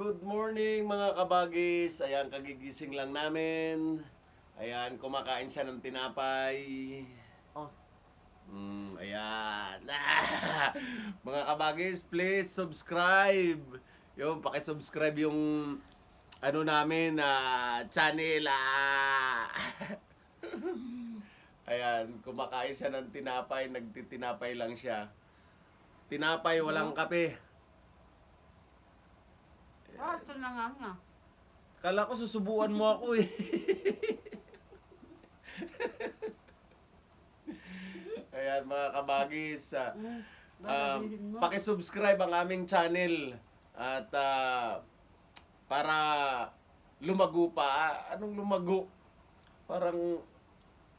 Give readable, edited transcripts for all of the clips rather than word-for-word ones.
Good morning mga kabagis. Ayan, kagigising lang namin. Ayan, kumakain siya ng tinapay. Oh, Ayan. Mga kabagis, please subscribe. Yung, paki-subscribe yung ano namin na channel. Ayan, kumakain siya ng tinapay, nagtitinapay lang siya. Tinapay, walang kape. ito na nga. Kala ko susubuan mo ako eh. Ayan mga kabagis, paki-subscribe ang aming channel at para lumago pa. Anong lumago? Parang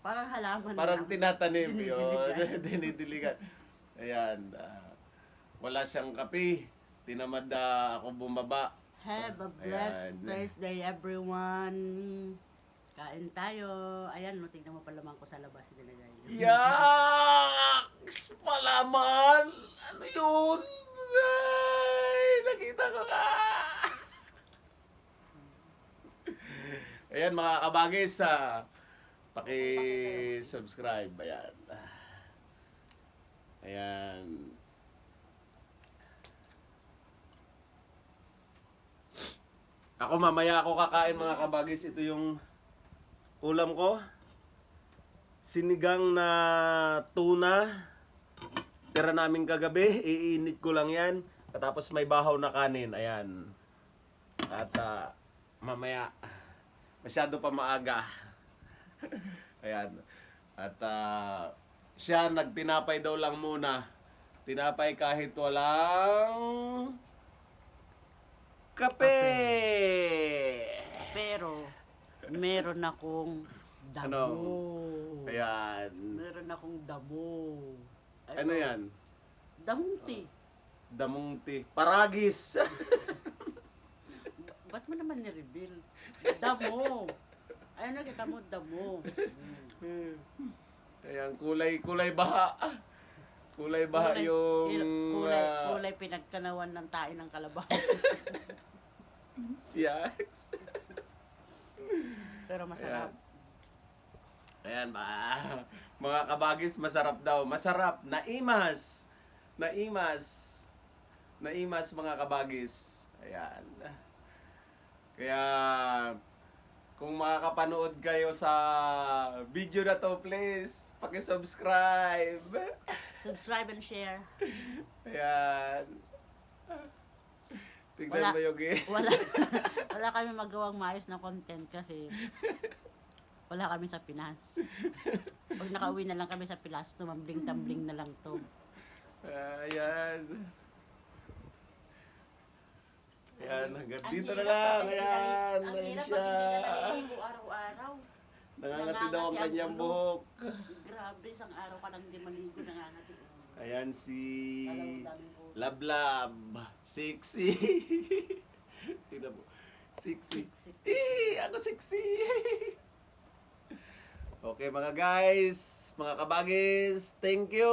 Parang halaman lang. tinatanim yun. Dinidiligan. Dinidiligan. Ayan. Wala siyang kape. Tinamad ako bumaba. Have a blessed Ayan. Thursday, everyone. Kain tayo. Ayan, no, tingnan mo palaman ko sa labas nilagay. Yaks! Palaman! Ano yun? Ay, nakita ko ka! Ayan mga kabagis, paki-subscribe. Ayan. Ayan. Ako mamaya ako kakain mga kabagis. Ito yung ulam ko. Sinigang na tuna. Tira namin kagabi. Iinit ko lang yan. Tapos may bahaw na kanin. Ayan. At mamaya masyado pa maaga. Ayan. At siya nagtinapay daw lang muna. Tinapay kahit walang kape. Pero, meron akong damo. Ayan. Meron akong damo. Ano yan? Damong tea. Damong tea. Paragis. Ba't mo naman ni-reveal? Damo. Ayun, nakita mo, damo. Ayan, kulay baha. Kulay baha yung... Kulay pinagkanawan ng tae ng kalabaw. Yes. Pero masarap. Ayan ba? Mga kabagis, masarap daw. Masarap. Naimas. Naimas. Naimas mga kabagis. Ayan. Kaya, kung makakapanood kayo sa video na to, please, paki-subscribe. Subscribe and share. Ayan. Tignan mo yung Wala kami magawang maayos na content kasi wala kami sa Pinas. Pag nakauwi na lang kami sa Pinas, tumambling-tambling na lang to. Ayan. Ayan, hanggang dito na lang. Ayan. Ang Ayan hirap siya. pag hindi ka naliligo araw-araw. Nangangati daw ang Nangangati ang kanyang ulo. buhok. Grabe, isang araw ka nang di maligo, nangangati. Ayan si Daming buhok. Lablab. Sexy. Tingnan mo. Sexy. Ako sexy. Okay mga guys, mga kabagis, thank you.